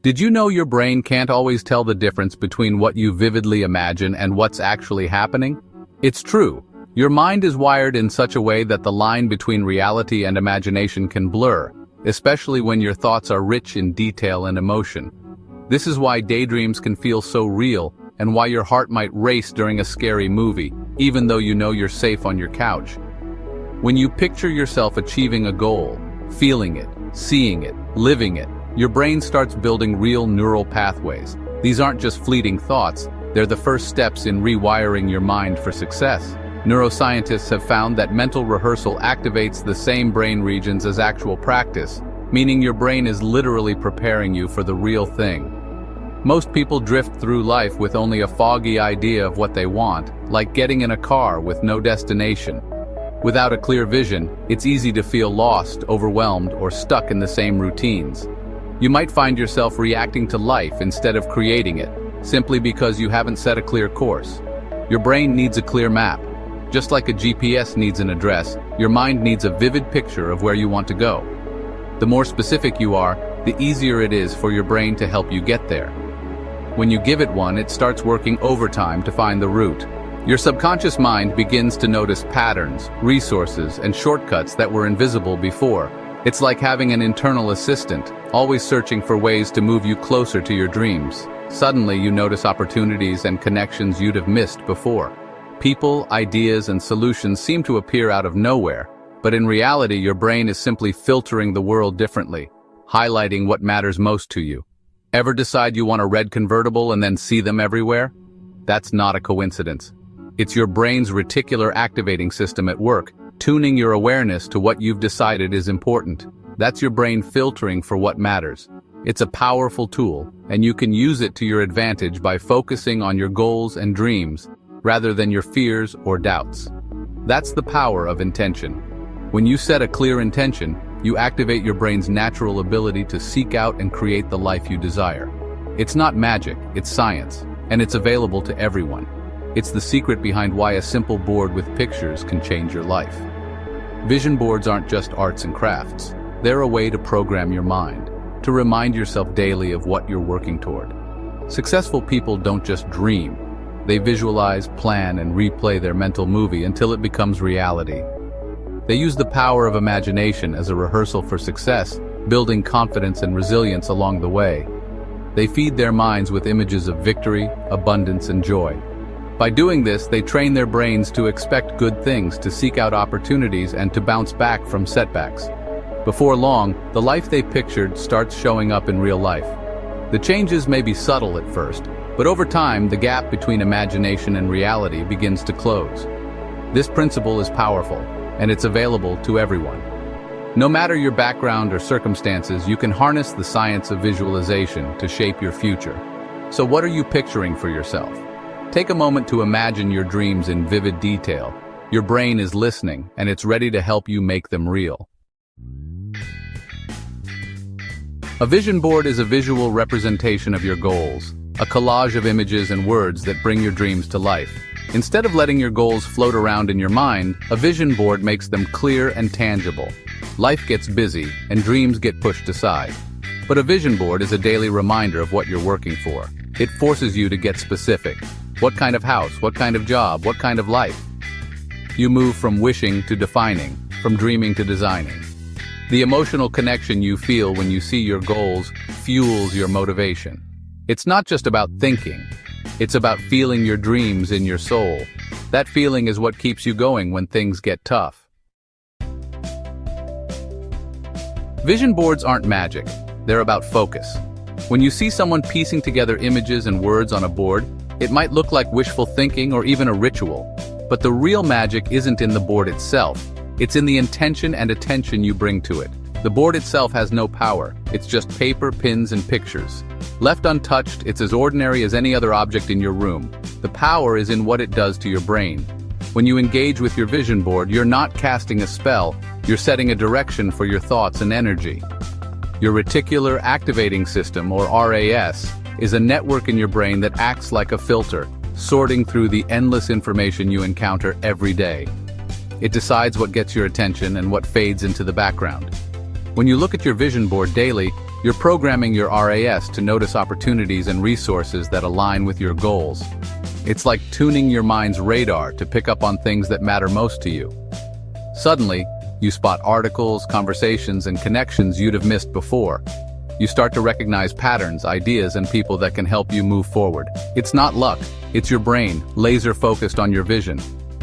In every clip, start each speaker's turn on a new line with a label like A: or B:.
A: Did you know your brain can't always tell the difference between what you vividly imagine and what's actually happening? It's true. Your mind is wired in such a way that the line between reality and imagination can blur, especially when your thoughts are rich in detail and emotion. This is why daydreams can feel so real, and why your heart might race during a scary movie, even though you know you're safe on your couch. When you picture yourself achieving a goal, feeling it, seeing it, living it, your brain starts building real neural pathways. These aren't just fleeting thoughts, they're the first steps in rewiring your mind for success. Neuroscientists have found that mental rehearsal activates the same brain regions as actual practice, meaning your brain is literally preparing you for the real thing. Most people drift through life with only a foggy idea of what they want, like getting in a car with no destination. Without a clear vision, it's easy to feel lost, overwhelmed, or stuck in the same routines. You might find yourself reacting to life instead of creating it, simply because you haven't set a clear course. Your brain needs a clear map. Just like a GPS needs an address, your mind needs a vivid picture of where you want to go. The more specific you are, the easier it is for your brain to help you get there. When you give it one, it starts working overtime to find the route. Your subconscious mind begins to notice patterns, resources, and shortcuts that were invisible before. It's like having an internal assistant, always searching for ways to move you closer to your dreams. Suddenly, you notice opportunities and connections you'd have missed before. People, ideas, and solutions seem to appear out of nowhere, but in reality, your brain is simply filtering the world differently, highlighting what matters most to you. Ever decide you want a red convertible and then see them everywhere? That's not a coincidence. It's your brain's reticular activating system at work, tuning your awareness to what you've decided is important. That's your brain filtering for what matters. It's a powerful tool, and you can use it to your advantage by focusing on your goals and dreams, rather than your fears or doubts. That's the power of intention. When you set a clear intention, you activate your brain's natural ability to seek out and create the life you desire. It's not magic, it's science, and it's available to everyone. It's the secret behind why a simple board with pictures can change your life. Vision boards aren't just arts and crafts. They're a way to program your mind, to remind yourself daily of what you're working toward. Successful people don't just dream. They visualize, plan, and replay their mental movie until it becomes reality. They use the power of imagination as a rehearsal for success, building confidence and resilience along the way. They feed their minds with images of victory, abundance, and joy. By doing this, they train their brains to expect good things, to seek out opportunities, and to bounce back from setbacks. Before long, the life they pictured starts showing up in real life. The changes may be subtle at first, but over time, the gap between imagination and reality begins to close. This principle is powerful, and it's available to everyone. No matter your background or circumstances, you can harness the science of visualization to shape your future. So what are you picturing for yourself? Take a moment to imagine your dreams in vivid detail. Your brain is listening, and it's ready to help you make them real. A vision board is a visual representation of your goals, a collage of images and words that bring your dreams to life. Instead of letting your goals float around in your mind, a vision board makes them clear and tangible. Life gets busy, and dreams get pushed aside. But a vision board is a daily reminder of what you're working for. It forces you to get specific. What kind of house? What kind of job? What kind of life? You move from wishing to defining, from dreaming to designing. The emotional connection you feel when you see your goals fuels your motivation. It's not just about thinking. It's about feeling your dreams in your soul. That feeling is what keeps you going when things get tough. Vision boards aren't magic. They're about focus. When you see someone piecing together images and words on a board, it might look like wishful thinking or even a ritual. But the real magic isn't in the board itself. It's in the intention and attention you bring to it. The board itself has no power. It's just paper, pins, and pictures. Left untouched, it's as ordinary as any other object in your room. The power is in what it does to your brain. When you engage with your vision board, you're not casting a spell, you're setting a direction for your thoughts and energy. Your reticular activating system, or RAS, is a network in your brain that acts like a filter, sorting through the endless information you encounter every day. It decides what gets your attention and what fades into the background. When you look at your vision board daily, you're programming your RAS to notice opportunities and resources that align with your goals. It's like tuning your mind's radar to pick up on things that matter most to you. Suddenly, you spot articles, conversations, and connections you'd have missed before. You start to recognize patterns, ideas, and people that can help you move forward. It's not luck, it's your brain, laser-focused on your vision.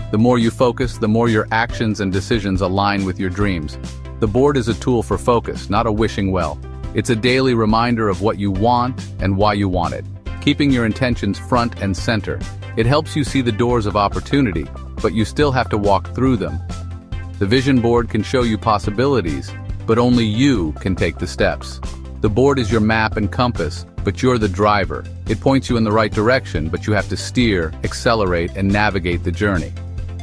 A: The more you focus, the more your actions and decisions align with your dreams. The board is a tool for focus, not a wishing well. It's a daily reminder of what you want and why you want it, keeping your intentions front and center. It helps you see the doors of opportunity, but you still have to walk through them. The vision board can show you possibilities, but only you can take the steps. The board is your map and compass, but you're the driver. It points you in the right direction, but you have to steer, accelerate, and navigate the journey.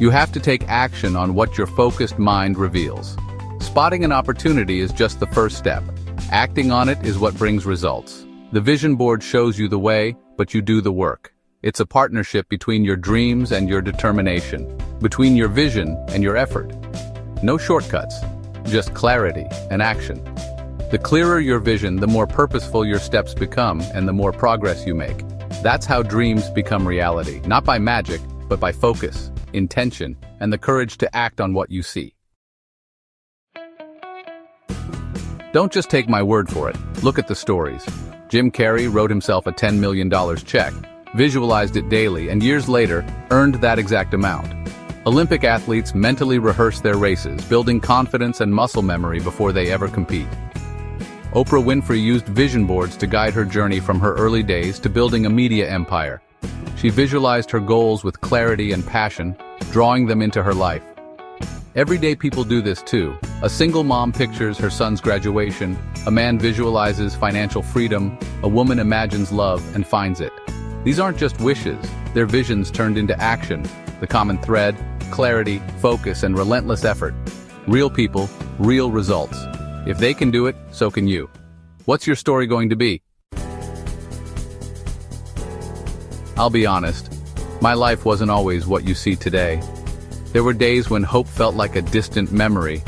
A: You have to take action on what your focused mind reveals. Spotting an opportunity is just the first step. Acting on it is what brings results. The vision board shows you the way, but you do the work. It's a partnership between your dreams and your determination, between your vision and your effort. No shortcuts, just clarity and action. The clearer your vision, the more purposeful your steps become and the more progress you make. That's how dreams become reality, not by magic, but by focus, intention, and the courage to act on what you see. Don't just take my word for it. Look at the stories. Jim Carrey wrote himself a $10 million check, visualized it daily, and years later, earned that exact amount. Olympic athletes mentally rehearse their races, building confidence and muscle memory before they ever compete. Oprah Winfrey used vision boards to guide her journey from her early days to building a media empire. She visualized her goals with clarity and passion, drawing them into her life. Everyday people do this too. A single mom pictures her son's graduation, a man visualizes financial freedom, a woman imagines love and finds it. These aren't just wishes, they're visions turned into action. The common thread, clarity, focus, and relentless effort. Real people, real results. If they can do it, so can you. What's your story going to be? I'll be honest, my life wasn't always what you see today. There were days when hope felt like a distant memory,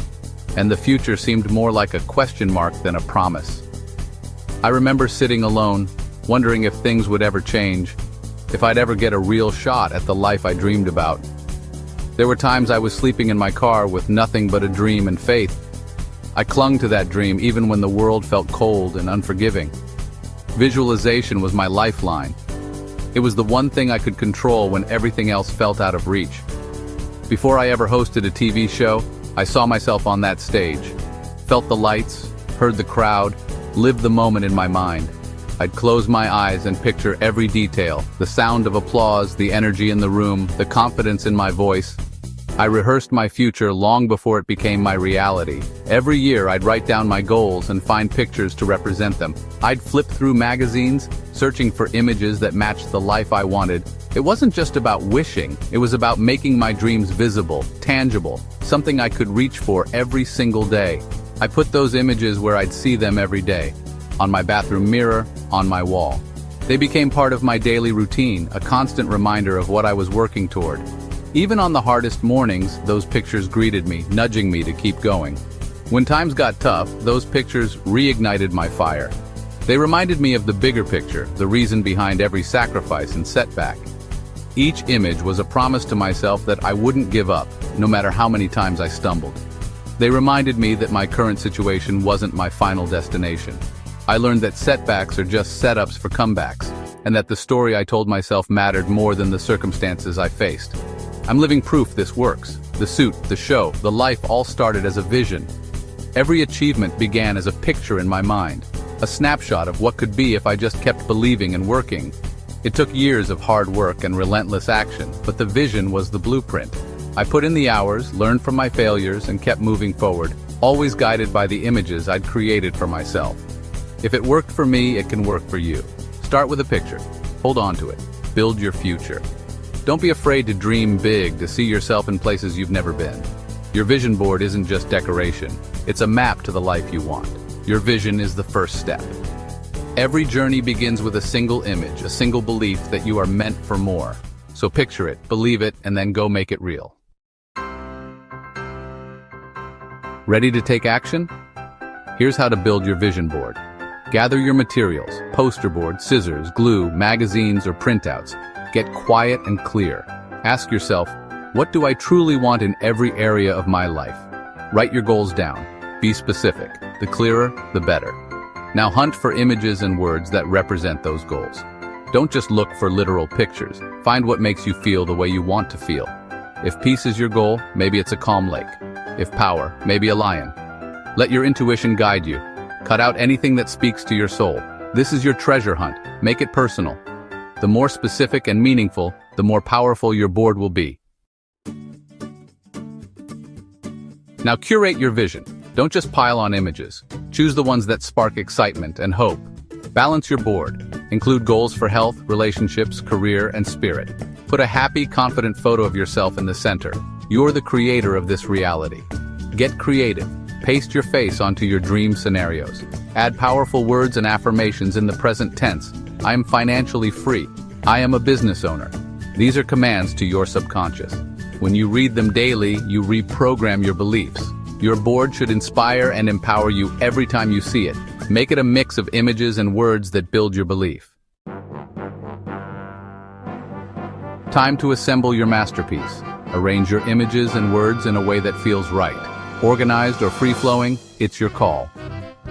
A: and the future seemed more like a question mark than a promise. I remember sitting alone, wondering if things would ever change, if I'd ever get a real shot at the life I dreamed about. There were times I was sleeping in my car with nothing but a dream and faith. I clung to that dream even when the world felt cold and unforgiving. Visualization was my lifeline. It was the one thing I could control when everything else felt out of reach. Before I ever hosted a TV show, I saw myself on that stage, felt the lights, heard the crowd, lived the moment in my mind. I'd close my eyes and picture every detail, the sound of applause, the energy in the room, the confidence in my voice. I rehearsed my future long before it became my reality. Every year I'd write down my goals and find pictures to represent them. I'd flip through magazines, searching for images that matched the life I wanted. It wasn't just about wishing, it was about making my dreams visible, tangible, something I could reach for every single day. I put those images where I'd see them every day, on my bathroom mirror, on my wall. They became part of my daily routine, a constant reminder of what I was working toward. Even on the hardest mornings, those pictures greeted me, nudging me to keep going. When times got tough, those pictures reignited my fire. They reminded me of the bigger picture, the reason behind every sacrifice and setback. Each image was a promise to myself that I wouldn't give up, no matter how many times I stumbled. They reminded me that my current situation wasn't my final destination. I learned that setbacks are just setups for comebacks, and that the story I told myself mattered more than the circumstances I faced. I'm living proof this works. The suit, the show, the life all started as a vision. Every achievement began as a picture in my mind, a snapshot of what could be if I just kept believing and working. It took years of hard work and relentless action, but the vision was the blueprint. I put in the hours, learned from my failures, and kept moving forward, always guided by the images I'd created for myself. If it worked for me, it can work for you. Start with a picture. Hold on to it. Build your future. Don't be afraid to dream big, to see yourself in places you've never been. Your vision board isn't just decoration. It's a map to the life you want. Your vision is the first step. Every journey begins with a single image, a single belief that you are meant for more. So picture it, believe it, and then go make it real. Ready to take action? Here's how to build your vision board. Gather your materials, poster board, scissors, glue, magazines, or printouts. Get quiet and clear. Ask yourself, what do I truly want in every area of my life? Write your goals down. Be specific. The clearer, the better. Now hunt for images and words that represent those goals. Don't just look for literal pictures. Find what makes you feel the way you want to feel. If peace is your goal, maybe it's a calm lake. If power, maybe a lion. Let your intuition guide you. Cut out anything that speaks to your soul. This is your treasure hunt. Make it personal. The more specific and meaningful, the more powerful your board will be. Now curate your vision. Don't just pile on images. Choose the ones that spark excitement and hope. Balance your board. Include goals for health, relationships, career, and spirit. Put a happy, confident photo of yourself in the center. You're the creator of this reality. Get creative. Paste your face onto your dream scenarios. Add powerful words and affirmations in the present tense. I am financially free. I am a business owner. These are commands to your subconscious. When you read them daily, you reprogram your beliefs. Your board should inspire and empower you every time you see it. Make it a mix of images and words that build your belief. Time to assemble your masterpiece. Arrange your images and words in a way that feels right. Organized or free-flowing, it's your call.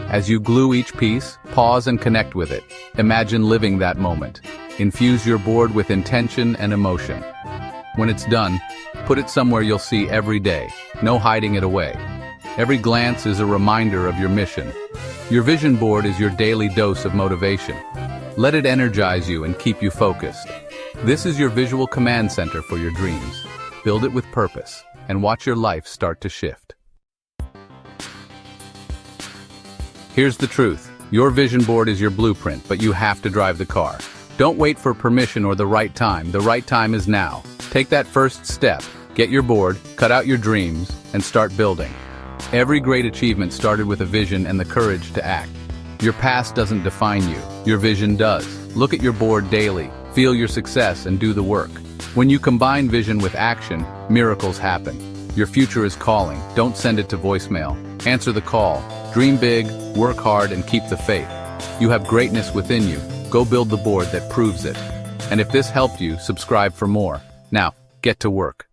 A: As you glue each piece, pause and connect with it. Imagine living that moment. Infuse your board with intention and emotion. When it's done, put it somewhere you'll see every day. No hiding it away. Every glance is a reminder of your mission. Your vision board is your daily dose of motivation. Let it energize you and keep you focused. This is your visual command center for your dreams. Build it with purpose and watch your life start to shift. Here's the truth. Your vision board is your blueprint, but you have to drive the car. Don't wait for permission or the right time. The right time is now. Take that first step. Get your board, cut out your dreams, and start building. Every great achievement started with a vision and the courage to act. Your past doesn't define you. Your vision does. Look at your board daily. Feel your success and do the work. When you combine vision with action, miracles happen. Your future is calling. Don't send it to voicemail. Answer the call. Dream big, work hard, and keep the faith. You have greatness within you. Go build the board that proves it. And if this helped you, subscribe for more. Now, get to work.